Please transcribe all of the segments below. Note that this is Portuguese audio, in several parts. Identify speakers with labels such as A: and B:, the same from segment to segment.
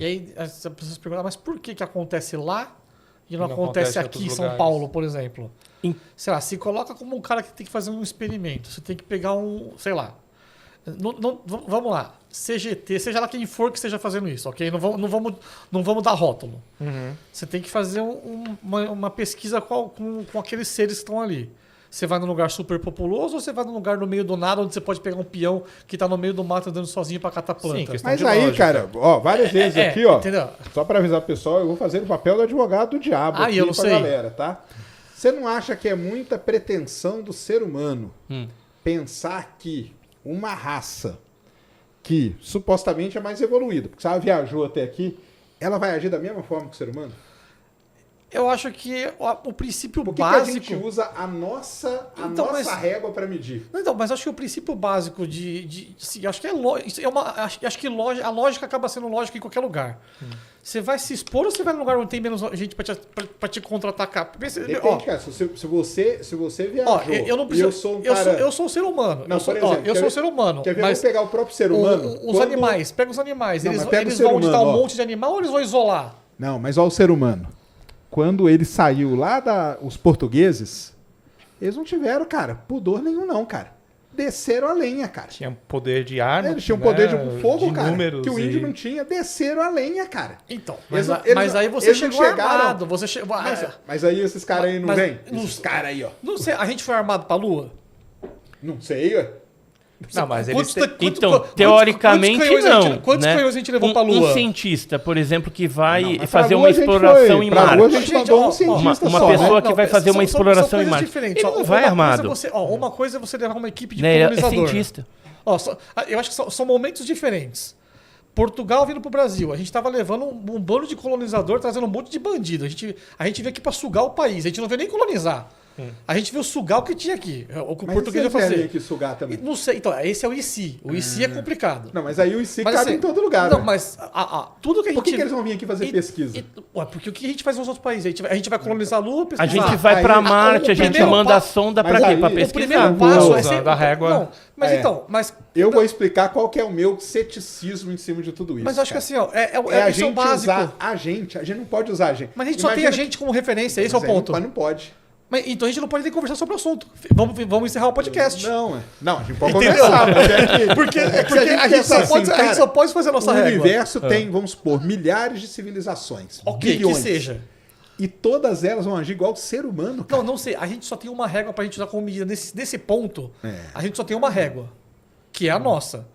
A: E aí as pessoas perguntam, mas por que acontece lá e não
B: Não
A: acontece
B: acontece em
A: aqui em
B: outros
A: São
B: lugares.
A: Paulo, por exemplo?
C: Em-
A: Sei lá, se coloca como um cara que tem que fazer um experimento. Você tem que pegar sei lá. Vamos lá. CGT, seja lá quem for que esteja fazendo isso, ok? Não vamos dar rótulo.
B: Uhum.
A: Você tem que fazer uma pesquisa com aqueles seres que estão ali. Você vai num lugar super populoso ou você vai num lugar no meio do nada onde você pode pegar um peão que está no meio do mato andando sozinho para catar planta?
B: Sim, questão
D: Mas
B: de
D: aí,
B: lógica.
D: cara, ó, várias vezes aqui, ó.
A: Entendeu?
D: Só pra avisar o pessoal, eu vou fazer o papel do advogado do diabo
A: Ah,
D: aqui
A: eu não
D: pra
A: sei.
D: galera, tá? Você não acha que é muita pretensão do ser humano pensar que uma raça que supostamente é mais evoluída, porque se ela viajou até aqui, ela vai agir da mesma forma que o ser humano?
A: Eu acho que o princípio
D: Por que
A: básico...
D: a gente usa a nossa
A: Então, mas-
D: régua pra medir?
A: Não, então, mas acho que o princípio básico assim, acho que a lógica acaba sendo lógica em qualquer lugar. Você vai se expor ou você vai num lugar onde tem menos gente pra te contra-atacar?
D: Depende, cara. Se você viajou
A: Ó, eu não preciso.
D: e eu sou um cara...
A: Eu sou um ser humano.
D: Não,
A: eu sou,
D: por exemplo,
A: eu
D: quer
A: sou um
D: ver-
A: ser humano.
D: Quer ver?
A: Mas
D: Vamos pegar o próprio ser humano.
A: os animais, pega os animais.
D: Não,
A: Eles,
D: mas pega o
A: eles
D: ser
A: vão onde tá
D: humano,
A: um
D: ó.
A: monte de animal ou eles vão isolar?
D: Não, mas olha o ser humano. Quando ele saiu lá os portugueses, eles não tiveram, cara, pudor nenhum não, cara. Desceram a lenha, cara.
B: Tinha poder de arma.
D: Eles tinham poder de fogo,
B: de
D: cara,
B: números
D: que o índio
B: e-
D: não tinha. Desceram a lenha, cara.
A: Então,
D: Eles
A: mas
D: não-
A: aí você
D: eles não
A: chegou
D: chegaram-
A: armado. Você chegou.
D: Mas aí esses caras aí não
A: mas-
D: vêm?
A: não-
D: Esses caras aí, ó.
A: Não sei, a gente foi armado pra lua?
D: Não sei, ué.
B: Não, mas eles
A: Quantos-
B: têm...
C: Então, teoricamente
A: canhões
C: não.
A: Quantos
C: né?
A: canhões a gente levou pra lua?
C: Um cientista, por exemplo, que vai
D: Não, mas pra
C: fazer
D: lua
C: uma
D: a gente
C: exploração
D: foi.
C: em
D: Pra lua a
C: Marte.
D: gente
A: Gente,
D: mandou
A: ó,
D: um cientista
C: uma
D: só,
C: pessoa
D: né?
C: que vai fazer uma exploração
A: coisas
C: em Marte.
A: diferentes.
C: Ele
A: Ó,
C: não vai
A: uma
C: armado.
A: Coisa é uma coisa é você levar uma equipe de
C: Né? É
A: colonizador.
C: cientista.
A: Ó, eu acho que são momentos diferentes. Portugal vindo pro Brasil. A gente tava levando um bando de colonizador, trazendo um monte de bandido. A gente veio aqui pra sugar o país. A gente não veio nem colonizar. A gente veio sugar o que tinha aqui. O que o
D: Mas
A: português
D: e
A: vai
D: se eles vierem
A: fazer.
D: aqui sugar também?
A: Não sei. Então, esse é o IC. O IC é complicado.
D: Não, mas aí o IC
A: Mas,
D: cabe
A: assim,
D: em todo lugar,
A: Não,
D: né?
A: mas tudo que a gente...
D: Por que eles vão vir aqui fazer pesquisa?
A: Ué, porque o que a gente faz nos outros países? A gente vai colonizar a Lua,
C: A
A: pesquisar.
C: gente vai pra
D: aí-
C: Marte, a
A: o
C: gente
A: primeiro
C: manda a
A: passo-
C: sonda
D: Mas
C: pra quê?
D: aí-
C: Pra
D: o
A: O
C: pesquisar.
A: primeiro passo
B: Usa
A: é ser...
B: da régua.
A: Não, mas
D: É.
A: então...
D: Eu vou explicar qual que é o meu ceticismo em cima de tudo isso.
A: Mas eu acho que
D: cara.
A: assim, ó,
D: É a
A: esse é o
D: gente
A: básico.
D: usar a gente não pode usar a gente.
A: Mas a gente só tem a gente como referência, esse é o
D: Mas aí
A: ponto.
D: Mas não pode.
A: Mas, então a gente não pode nem conversar sobre o assunto. Vamos encerrar o podcast.
D: Não, a gente pode
A: Entendeu?
D: conversar, mas é que...
A: Porque,
D: é que
A: porque
D: se
A: a gente só
D: pensar
A: pode,
D: assim,
A: a gente só pode fazer a nossa
D: o
A: régua.
D: universo tem, vamos supor, milhares de civilizações.
A: Ok,
D: bilhões.
A: que seja.
D: E todas elas vão agir igual o ser humano, cara.
A: Não sei. A gente só tem uma régua pra gente usar como medida. Nesse ponto,
D: É.
A: a gente só tem uma régua. Que é a nossa.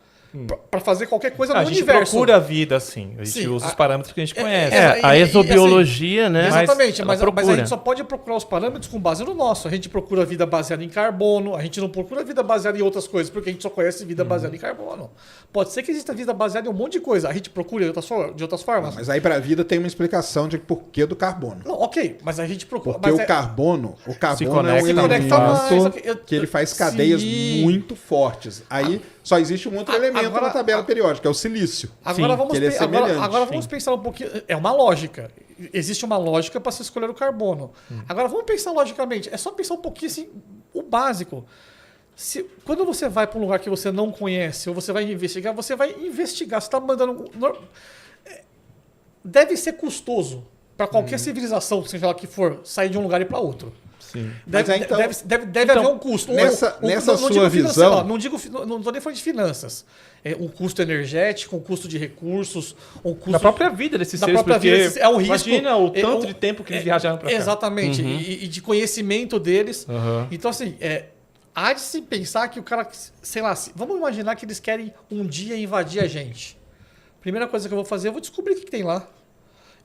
A: Pra fazer qualquer coisa
B: A
A: no
B: gente
A: universo.
B: procura a vida, assim. A gente
A: Sim,
B: usa os parâmetros que a gente conhece.
C: A
A: E,
C: exobiologia, né?
A: Exatamente,
C: ela
A: mas a
C: procura.
A: gente só pode procurar os parâmetros com base no nosso. A gente procura vida baseada em carbono, a gente não procura vida baseada em outras coisas, porque a gente só conhece vida baseada em carbono. Pode ser que exista vida baseada em um monte de coisa, a gente procura de outras formas.
D: Mas aí pra vida tem uma explicação de porquê do carbono.
A: Não, ok, mas a gente procura.
D: Porque
A: mas
D: o carbono é um
B: conecta
A: conecta mais,
D: elemento que ele faz cadeias
A: Sim.
D: muito fortes. Aí só existe um outro elemento
A: agora-
D: na tabela periódica, que é o silício.
A: Agora,
C: Sim,
A: vamos,
D: que ele é semelhante.
A: agora vamos pensar um pouquinho. É uma lógica. Existe uma lógica para se escolher o carbono. Agora vamos pensar logicamente. É só pensar um pouquinho assim, o básico. Quando você vai para um lugar que você não conhece ou você vai investigar, você vai investigar. Você está mandando. Deve ser custoso para qualquer civilização, seja lá que for, sair de um lugar e para outro.
B: Sim.
A: Deve,
D: Mas aí, então-
A: deve haver um custo.
D: nessa
A: não
D: sua
A: digo
D: visão-
A: ó, não estou nem falando de finanças. É um custo energético, um custo de recursos, um custo
B: Da própria vida desses
A: da
B: seres,
A: própria
B: porque
A: vida desses- é um risco.
B: imagina o
A: É
B: tanto
A: um-
B: de tempo que eles viajaram pra cá.
A: Exatamente. E de conhecimento deles.
B: Aham.
A: Então, assim, há de se pensar que o cara, sei lá, vamos imaginar que eles querem um dia invadir a gente. Primeira coisa que eu vou fazer, eu vou descobrir o que tem lá.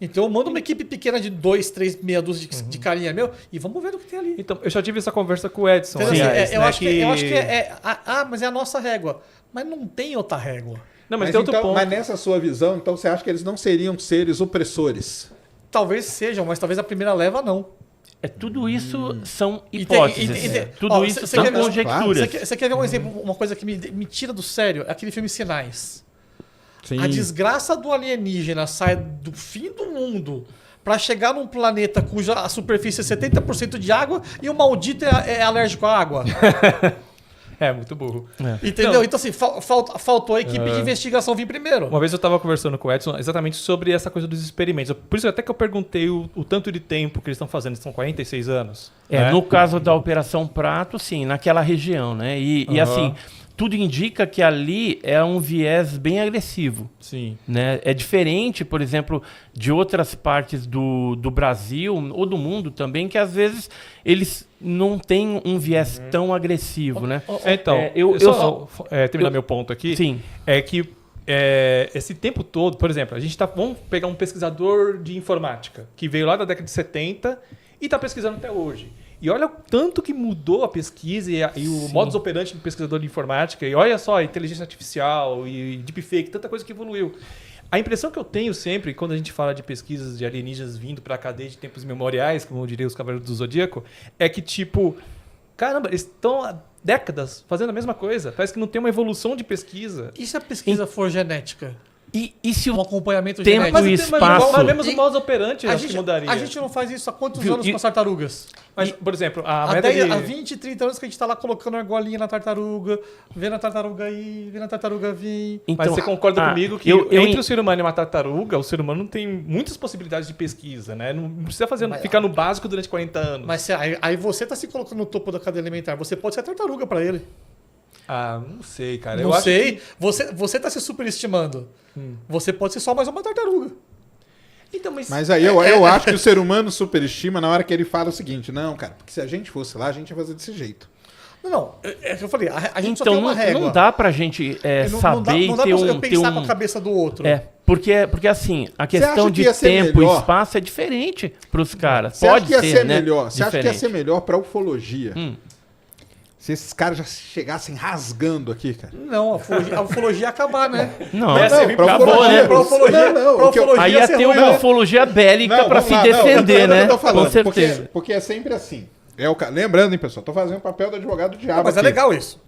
A: Então eu mando uma equipe pequena de 2, 3, meia dúzia de carinha meu e vamos ver o que tem ali.
B: Então, eu já tive essa conversa com o Edson.
A: Entendeu? Assim,
B: aliás,
A: eu,
B: né,
A: acho que mas é a nossa régua. Mas não tem outra régua.
B: Não, mas
D: Mas,
B: tem outro
D: então,
B: ponto.
D: mas nessa sua visão, então você acha que eles não seriam seres opressores?
A: Talvez sejam, mas talvez a primeira leva não.
C: Tudo isso são
A: E tem-
C: hipóteses.
A: e tem-
C: Tudo
A: ó,
C: isso
A: cê
C: são
A: quer ver-
C: conjecturas.
A: Você quer ver um exemplo, uma coisa que me tira do sério? É aquele filme Sinais.
D: Sim.
A: A desgraça do alienígena sai do fim do mundo para chegar num planeta cuja a superfície é 70% de água e o maldito é alérgico à água.
B: É, muito burro.
A: Entendeu? Então, assim, faltou a equipe de investigação vir primeiro.
B: Uma vez eu estava conversando com o Edson exatamente sobre essa coisa dos experimentos. Por isso até que eu perguntei o tanto de tempo que eles estão fazendo. São 46 anos. né?
C: No caso da Operação Prato, sim, naquela região, né? E assim, tudo indica que ali é um viés bem agressivo.
B: Sim.
C: Né? É diferente, por exemplo, de outras partes do Brasil ou do mundo também, que às vezes eles não têm um viés tão agressivo, né?
B: Então,
C: eu
B: só terminar meu ponto aqui.
C: Sim.
B: É que esse tempo todo, por exemplo, vamos pegar um pesquisador de informática que veio lá da década de 70 e está pesquisando até hoje. E olha o tanto que mudou a pesquisa e o modus operandi do pesquisador de informática. E olha só, inteligência artificial e deepfake, tanta coisa que evoluiu. A impressão que eu tenho sempre, quando a gente fala de pesquisas de alienígenas vindo para cá desde tempos memoriais, como diriam os Cavaleiros do Zodíaco, é que tipo, caramba, eles estão há décadas fazendo a mesma coisa. Parece que não tem uma evolução de pesquisa.
A: E se a pesquisa for genética?
C: E se
A: Um
C: o
A: acompanhamento
C: tempo
A: genético?
C: e o espaço...
B: Mas mesmo o
A: E-
B: modus operandi
A: A
B: acho que mudaria.
A: gente não faz isso há quantos
C: Viu?
A: anos
C: E-
A: com as tartarugas?
B: Mas, por exemplo, a
A: Há,
B: meta
A: 10,
B: de...
A: há 20, 30 anos que a gente tá lá colocando argolinha na tartaruga, vendo a tartaruga ir, vendo a tartaruga vir.
B: Mas você concorda comigo que entre o ser humano e uma tartaruga, o ser humano não tem muitas possibilidades de pesquisa, né? Não precisa ficar no básico durante 40 anos.
A: Mas aí você tá se colocando no topo da cadeia alimentar. Você pode ser a tartaruga pra ele.
B: Ah, não sei, cara.
A: Não
B: eu acho
A: sei.
B: que-
A: Você tá se superestimando. Você pode ser só mais uma tartaruga.
B: Então,
D: Mas aí eu acho que o ser humano superestima na hora que ele fala o seguinte, não, cara, porque se a gente fosse lá, a gente ia fazer desse jeito.
A: Não, é que eu falei, a gente só
C: Então
A: tem uma régua.
C: não dá pra gente saber
A: não dá
C: e ter
A: pra eu
C: um...
A: pensar com a cabeça do outro.
C: Porque assim, a questão
D: acha que
C: de
D: ia ser
C: tempo e
D: melhor?
C: espaço é diferente pros caras.
D: Você
C: Pode
D: acha que ia ser
C: né?
D: melhor? Você acha que ia
C: Diferente.
D: ser melhor pra ufologia? Se esses caras já chegassem rasgando aqui, cara.
A: Não, a ufologia ia acabar, né?
C: Não,
B: Ia ser
D: pra
C: acabou,
D: ufologia,
C: né?
A: Pra ufologia,
D: Não,
A: pra
D: o que eu-
A: ufologia
C: Aí ia
A: ser
C: ter
A: ruim,
C: uma
A: né?
C: ufologia bélica pra
D: vamos
C: se
D: lá,
C: defender,
D: não,
C: né?
D: eu tô falando,
C: Com certeza.
D: Porque é sempre assim. Lembrando, hein, pessoal, tô fazendo o papel do advogado do diabo
A: Mas é
D: aqui.
A: legal isso.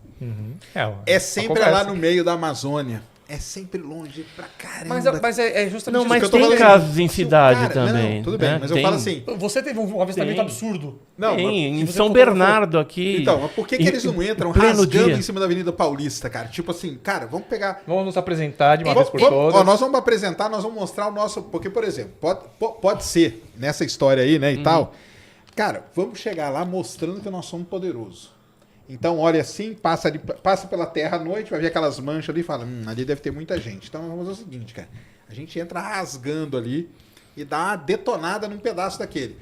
D: É sempre
B: conversa.
D: lá no meio da Amazônia. É sempre longe pra caramba.
A: Mas é justamente
C: Não,
A: isso
C: mas
A: que eu tô
C: tem
A: falando.
C: casos em
D: Se o
C: cidade
D: cara-
C: também.
D: Não, tudo bem,
C: né?
D: mas eu falo assim.
A: Você teve um avistamento
C: Tem.
A: absurdo.
D: Não,
C: Tem,
D: mas-
C: em
A: você
C: São
A: colocou-
C: Bernardo aqui.
D: então, mas por que eles não entram
C: pleno
D: rasgando
C: dia.
D: em cima da Avenida Paulista, cara? Tipo assim, cara, vamos pegar.
B: Vamos nos apresentar de uma vez por todas.
D: Ó, nós vamos apresentar, nós vamos mostrar o nosso. Porque, por exemplo, pode ser nessa história aí, né, e tal. Cara, vamos chegar lá mostrando que nós somos poderosos. Então, olha assim, passa pela terra à noite, vai ver aquelas manchas ali e fala: ali deve ter muita gente. Então, vamos fazer o seguinte, cara. A gente entra rasgando ali e dá uma detonada num pedaço daquele.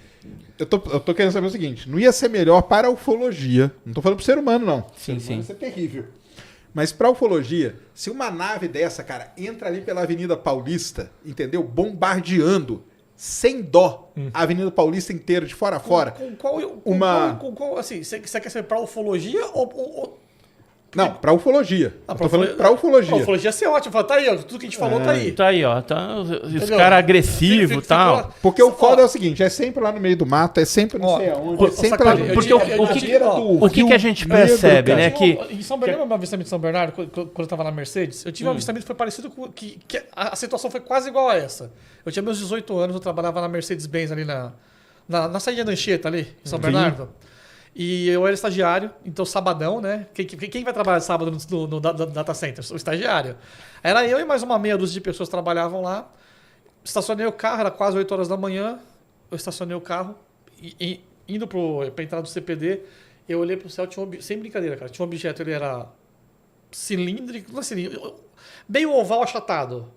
D: Eu tô querendo saber o seguinte: não ia ser melhor para a ufologia? Não tô falando pro ser humano, não.
C: Sim,
D: Ser humano
C: sim.
D: ia ser terrível. Mas pra ufologia, se uma nave dessa, cara, entra ali pela Avenida Paulista, entendeu? Bombardeando, sem dó, a Avenida Paulista inteira, de fora a fora.
A: Com qual, assim, você quer ser pra ufologia ou
D: Não, pra ufologia.
A: Ah,
D: Eu tô falando pra ufologia.
A: A ufologia ia ser ótimo. Fala, tá aí, ó, tudo que a gente falou tá aí.
C: Tá aí, ó. Tá, os
A: Entendeu?
C: caras agressivos e
A: Fica
C: tal.
A: lá.
D: Porque o
A: Ó,
D: foda é o seguinte, é sempre lá no meio do mato, é sempre não
A: Ó,
D: sei aonde,
A: ó,
D: é sempre lá
A: Sacani, eu
C: Porque
A: digo-
C: o
A: eu
C: que-
A: digo, ó,
C: o que a gente percebe,
D: cara.
C: né?
A: Em São Bernardo, lembra o avistamento de São Bernardo, quando eu tava na Mercedes? Eu tive um avistamento que foi parecido com. Que a situação foi quase igual a essa. Eu tinha meus 18 anos, eu trabalhava na Mercedes-Benz ali na saída da Anchieta ali, em São Bernardo. E eu era estagiário, então sabadão, né? Quem vai trabalhar sábado no data center? O estagiário. Era eu e mais uma meia dúzia de pessoas que trabalhavam lá. Estacionei o carro, era quase 8 horas da manhã. Eu estacionei o carro e indo pra entrada do CPD, eu olhei pro céu, sem brincadeira, cara, tinha um objeto, ele era cilíndrico, não é cilíndrico, bem oval achatado.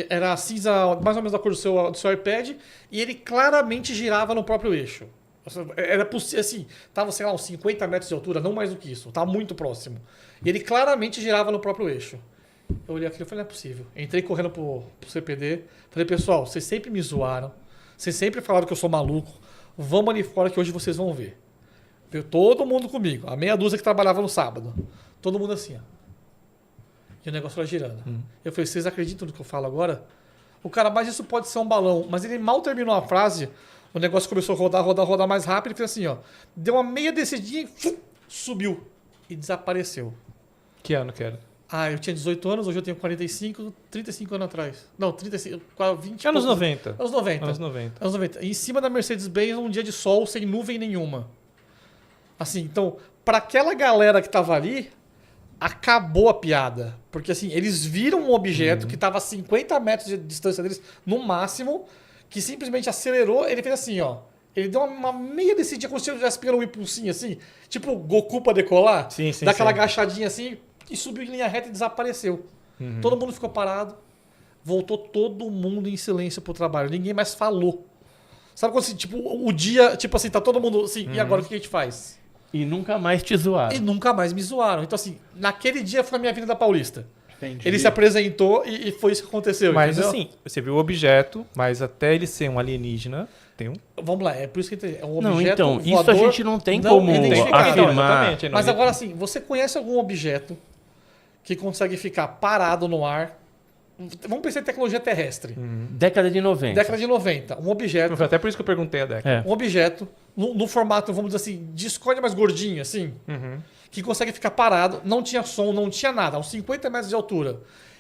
A: Era cinza, mais ou menos da cor do seu iPad, e ele claramente girava no próprio eixo. Era possível, assim, tava, sei lá, uns 50 metros de altura, não mais do que isso, tava muito próximo. E ele claramente girava no próprio eixo. Eu olhei aquilo e falei, não é possível. Entrei correndo pro CPD, falei, pessoal, vocês sempre me zoaram, vocês sempre falaram que eu sou maluco, vamos ali fora que hoje vocês vão ver. Veio todo mundo comigo, a meia dúzia que trabalhava no sábado. Todo mundo assim, ó. E o negócio lá girando. Eu falei, vocês acreditam no que eu falo agora? O cara, mas isso pode ser um balão. Mas ele mal terminou a frase, o negócio começou a rodar mais rápido e fez assim, ó. Deu uma meia descidinha e subiu. E desapareceu.
B: Que ano que era?
A: Ah, eu tinha 18 anos, hoje eu tenho 45, 35 anos atrás. Não, 35, 20
B: Anos
A: poucos-
B: 90.
A: Anos 90.
B: Anos 90.
A: Anos 90. Em cima da Mercedes-Benz, um dia de sol, sem nuvem nenhuma. Assim, então, para aquela galera que tava ali, acabou a piada. Porque assim, eles viram um objeto que estava a 50 metros de distância deles, no máximo, que simplesmente acelerou, ele fez assim, ó. Ele deu uma meia descidinha, como se ele estivesse pegando um impulsinho assim, tipo Goku pra decolar,
B: Sim, sim,
A: dá aquela
B: sim.
A: agachadinha assim, e subiu em linha reta e desapareceu. Todo mundo ficou parado, voltou todo mundo em silêncio pro trabalho, ninguém mais falou. Sabe quando assim, tipo, o dia, tipo assim, tá todo mundo assim, e agora o que a gente faz?
C: E nunca mais te zoaram.
A: E nunca mais me zoaram. Então assim, naquele dia foi a minha Avenida Paulista.
D: Entendi.
A: Ele se apresentou e foi isso que aconteceu,
B: Mas
A: entendeu?
B: assim, você viu o objeto, mas até ele ser um alienígena, tem um...
A: Vamos lá, é por isso que é um
C: Não,
A: objeto
C: então, isso
A: voador
C: a gente não tem
A: não
C: como
A: identificado.
C: afirmar.
B: exatamente,
A: Mas
B: não-
A: agora assim, você conhece algum objeto que consegue ficar parado no ar? Vamos pensar em tecnologia terrestre.
C: Década de 90.
A: Década de 90. Um objeto,
B: Foi até por isso que eu perguntei a Deca.
C: É.
A: um objeto no formato, vamos dizer assim, discórdia mais gordinho, assim, que consegue ficar parado, não tinha som, não tinha nada, a uns 50 metros de altura.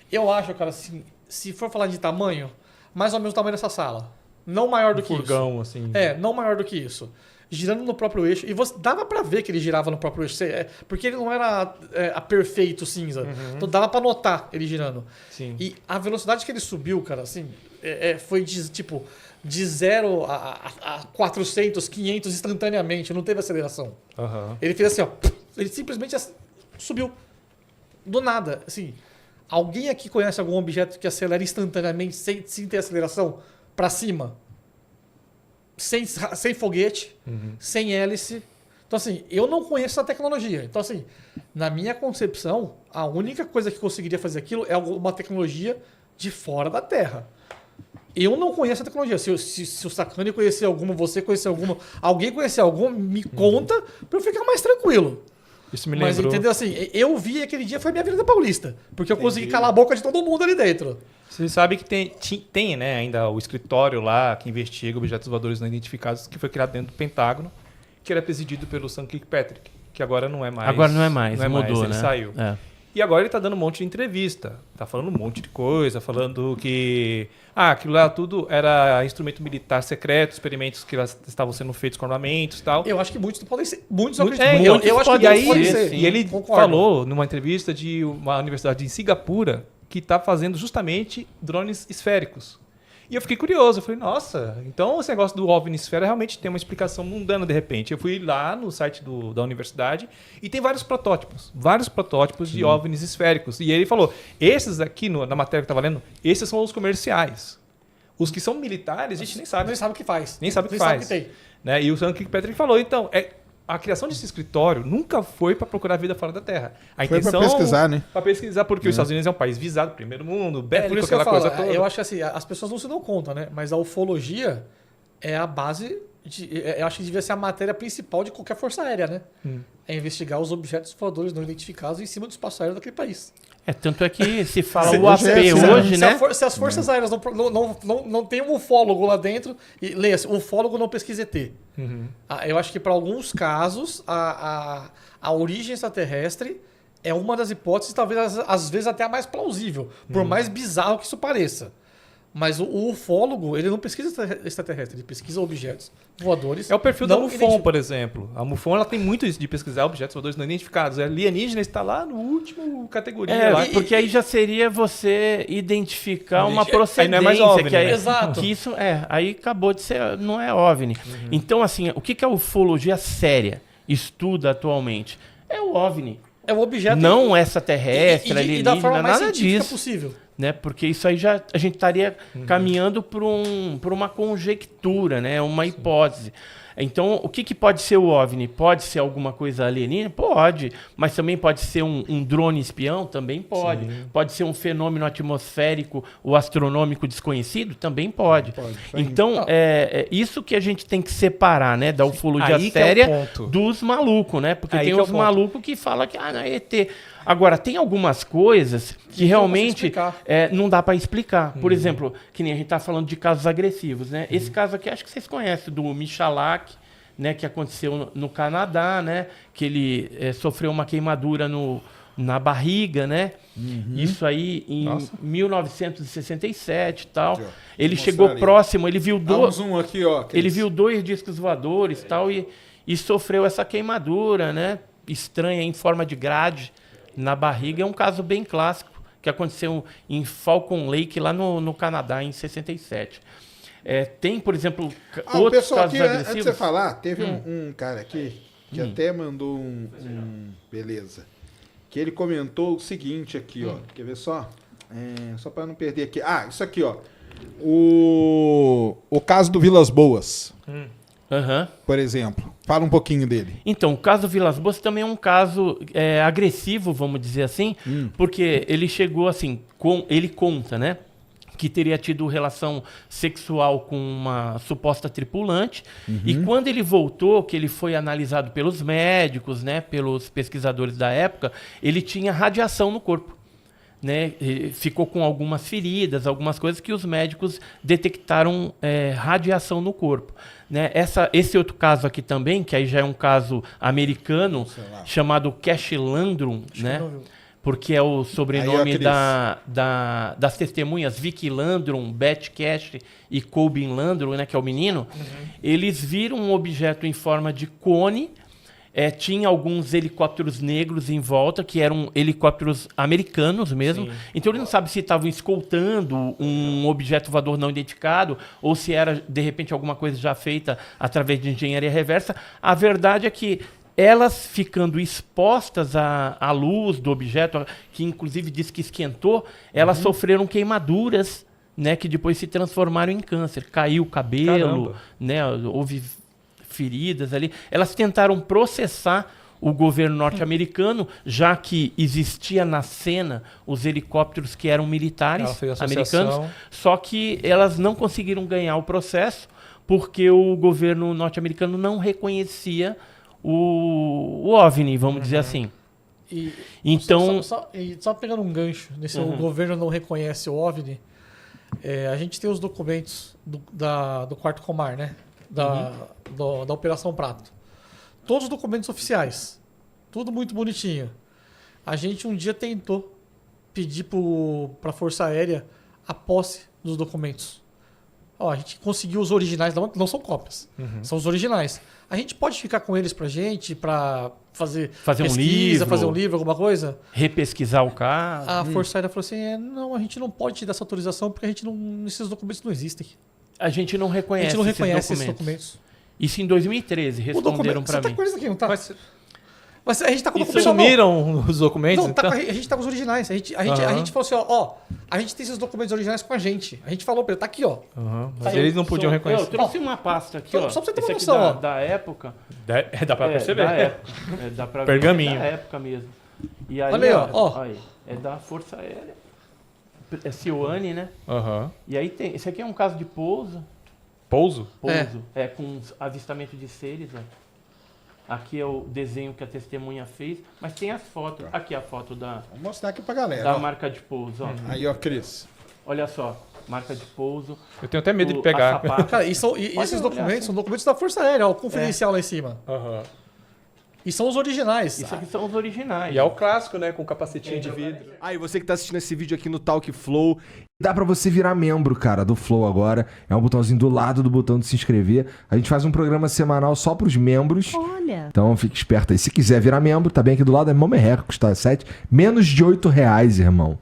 A: Eu acho, cara, assim, se for falar de tamanho, mais ou menos o tamanho dessa sala. Não maior do que isso.
B: Furgão, assim.
A: É, não maior do que isso. Girando no próprio eixo. E você, dava pra ver que ele girava no próprio eixo. Porque ele não era a perfeito cinza. Então dava pra notar ele girando.
B: Sim.
A: E a velocidade que ele subiu, cara, assim, foi de 0 a 400, 500 instantaneamente. Não teve aceleração.
B: Aham.
A: Ele fez assim, ó. Ele simplesmente subiu. Do nada. Assim, alguém aqui conhece algum objeto que acelera instantaneamente sem ter aceleração pra cima? Sem foguete, sem hélice. Então, assim, eu não conheço essa tecnologia. Então, assim, na minha concepção, a única coisa que conseguiria fazer aquilo é uma tecnologia de fora da Terra. Eu não conheço a tecnologia. Se o Sacani conhecer alguma, você conhecer alguma, alguém conhecer alguma, me conta pra eu ficar mais tranquilo.
B: Isso me
A: Mas
B: lembrou...
A: entendeu assim? Eu vi aquele dia foi minha Avenida Paulista. Porque eu consegui calar a boca de todo mundo ali dentro.
B: Você sabe que tem, né, ainda o escritório lá que investiga objetos voadores não identificados, que foi criado dentro do Pentágono, que era presidido pelo Sam Kirkpatrick, que agora não é mais.
C: Agora não é mais, mudou,
B: ele
C: né?
B: saiu.
C: É.
B: E agora ele tá dando um monte de entrevista. Tá falando um monte de coisa, falando que aquilo lá tudo era instrumento militar secreto, experimentos que estavam sendo feitos com armamentos e tal.
A: Eu acho que muitos podem ser. Muitos
B: Muito-
A: acreditam.
C: muitos
A: eu acho que
C: podem
A: muitos
C: ser,
A: podem
C: sim.
A: ser.
B: E ele
A: Concordo.
B: falou numa entrevista de uma universidade em Singapura que está fazendo justamente drones esféricos. E eu fiquei curioso, eu falei, nossa, então esse negócio do OVNI esfera realmente tem uma explicação mundana de repente. Eu fui lá no site da universidade e tem vários protótipos de OVNIs esféricos. E ele falou, esses aqui, na matéria que eu estava lendo, esses são os comerciais. Os que são militares, a gente nem sabe.
A: Nem sabe o que faz.
B: Nem sabe o que
A: Nem
B: faz.
A: sabe o que tem.
B: Né? E o Sam Kirkpatrick falou, então, a criação desse escritório nunca foi para procurar vida fora da Terra. A
D: Foi
B: intenção
D: pra pesquisar, né?
B: Para pesquisar, porque os Estados Unidos é um país visado, primeiro mundo,
A: Por
B: bélico,
A: isso que eu
B: aquela
A: falo,
B: coisa toda.
A: eu acho que assim, as pessoas não se dão conta, né? Mas a ufologia é a base, eu acho que devia ser a matéria principal de qualquer força aérea, né? É investigar os objetos voadores não identificados em cima do espaço aéreo daquele país.
C: Tanto é que se fala
A: Se-
C: o AP
D: se-
C: hoje,
A: se
C: né?
A: Se as forças aéreas não tem um ufólogo lá dentro, e leia-se, ufólogo não pesquisa ET. Eu acho que para alguns casos a origem extraterrestre é uma das hipóteses, talvez às vezes até a mais plausível, por mais bizarro que isso pareça. Mas o ufólogo, ele não pesquisa extraterrestre, ele pesquisa objetos voadores.
B: É o perfil da
A: não
B: MUFON,
A: identificados.
B: por exemplo. A MUFON ela tem muito isso de pesquisar objetos voadores não identificados. A alienígena está lá no último categoria. lá.
C: Porque aí já seria você identificar uma
B: Aí
C: procedência.
B: não é mais OVNI,
C: que aí,
B: né?
A: Exato.
C: Que isso, aí acabou de ser, não é OVNI. Então, assim, o que a ufologia séria estuda atualmente? É o OVNI.
A: É o objeto
C: Não essa terrestre,
A: e
C: alienígena,
A: da forma mais
C: nada
A: científica
C: disso.
A: possível.
C: Né? Porque isso aí já a gente estaria caminhando por uma conjectura, né? Uma hipótese. Então, o que pode ser o OVNI? Pode ser alguma coisa alienígena? Pode. Mas também pode ser um drone espião? Também pode. Pode ser um fenômeno atmosférico ou astronômico desconhecido? Também pode. Então, isso que a gente tem que separar, né? Da ufologia
B: Aí que é o
C: séria
B: ponto.
C: dos malucos, né? Porque
B: Aí
C: tem
B: que é o
C: os
B: ponto.
C: malucos que falam que não é ET. Agora, tem algumas coisas que realmente
A: explicar.
C: não dá para explicar. Por exemplo, que nem a gente tá falando de casos agressivos, né? Esse caso aqui, acho que vocês conhecem, do Michalak, né? Que aconteceu no Canadá, né? Que ele sofreu uma queimadura na barriga, né? Isso aí em 1967 e tal.
D: Aqui, ó.
C: Ele
D: Vou
C: chegou
D: mostrar ali.
C: próximo, ele viu
D: Dá um
C: duas...
D: zoom aqui, ó.
C: Ele viu 2 discos voadores tal, e sofreu essa queimadura, né? Estranha, em forma de grade, na barriga. É um caso bem clássico que aconteceu em Falcon Lake, lá no Canadá, em 67. Tem, por exemplo, outros
D: pessoal,
C: casos
D: aqui,
C: agressivos.
D: antes de você falar, teve um cara aqui que até mandou beleza. Que ele comentou o seguinte aqui, ó. Quer ver só? Só para não perder aqui. Isso aqui, ó. O caso do Vilas Boas, por exemplo. Fala um pouquinho dele.
C: Então, o caso Vilas Boas também é um caso agressivo, vamos dizer assim, porque ele chegou assim, ele conta, né, que teria tido relação sexual com uma suposta tripulante, e quando ele voltou, que ele foi analisado pelos médicos, né, pelos pesquisadores da época, ele tinha radiação no corpo. Né, ficou com algumas feridas, algumas coisas que os médicos detectaram radiação no corpo. Né? Esse outro caso aqui também, que aí já é um caso americano, chamado Cash Landrum, né? Porque é o sobrenome das testemunhas Vicky Landrum, Beth Cash e Colbin Landrum, né, que é o menino. Eles viram um objeto em forma de cone. Tinha alguns helicópteros negros em volta, que eram helicópteros americanos mesmo. Sim. Então ele não sabe se estavam escoltando um objeto voador não identificado ou se era, de repente, alguma coisa já feita através de engenharia reversa. A verdade é que elas ficando expostas à luz do objeto, que inclusive diz que esquentou, elas sofreram queimaduras, né, que depois se transformaram em câncer. Caiu o cabelo, né, houve feridas ali. Elas tentaram processar o governo norte-americano, já que existia na cena os helicópteros que eram militares americanos, só que elas não conseguiram ganhar o processo porque o governo norte-americano não reconhecia o OVNI, vamos dizer assim. Então,
A: só pegando um gancho, nesse o governo não reconhece o OVNI, a gente tem os documentos do Quarto Comar, né? Da Operação Prato. Todos os documentos oficiais. Tudo muito bonitinho. A gente um dia tentou pedir para a Força Aérea a posse dos documentos. A gente conseguiu os originais, não são cópias. São os originais. A gente pode ficar com eles pra gente, para fazer pesquisa,
C: um livro,
A: fazer um livro, alguma coisa?
C: Repesquisar o caso.
A: A Força Aérea falou assim, não, a gente não pode te dar essa autorização porque esses documentos não existem.
C: A gente não reconhece,
A: esses documentos.
C: Isso em 2013, responderam para mim.
A: Você tá com eles aqui, não tá? Mas a gente tá com o documento.
B: Sumiram os documentos?
A: Não,
B: então?
A: A gente tá com os originais. A gente falou assim, a gente tem esses documentos originais com a gente. A gente falou pra ele, tá aqui, ó.
B: Mas eles não podiam reconhecer.
C: Eu trouxe uma pasta aqui, ó.
A: Só pra você ter uma
C: esse
A: noção,
C: aqui da época.
B: Dá pra perceber.
C: Da época. Dá pra ver.
B: Pergaminho.
C: Da época mesmo. E aí,
A: olha aí, ó.
C: Aí, é da Força Aérea. É Silane, né?
B: Aham.
C: E aí tem... Esse aqui é um caso de pouso.
B: Pouso?
C: Pouso. Com avistamento de seres, ó. Aqui é o desenho que a testemunha fez, mas tem as fotos. Aqui a foto
D: Vou mostrar aqui pra galera.
C: Da marca de pouso, ó.
D: Aí, ó, Cris.
C: Olha só, marca de pouso.
B: Eu tenho até medo de pegar.
A: Cara, esses documentos são documentos da Força Aérea, ó, o confidencial lá em cima. E são os originais.
C: Isso aqui são os originais.
B: E é o clássico, né? Com capacetinho de vidro.
E: Aí, você que tá assistindo esse vídeo aqui no Talk Flow, dá pra você virar membro, cara, do Flow agora. É um botãozinho do lado do botão de se inscrever. A gente faz um programa semanal só pros membros.
F: Olha.
E: Então fique esperto aí. Se quiser virar membro, tá bem aqui do lado, é mão merreca, custa menos de R$8, irmão.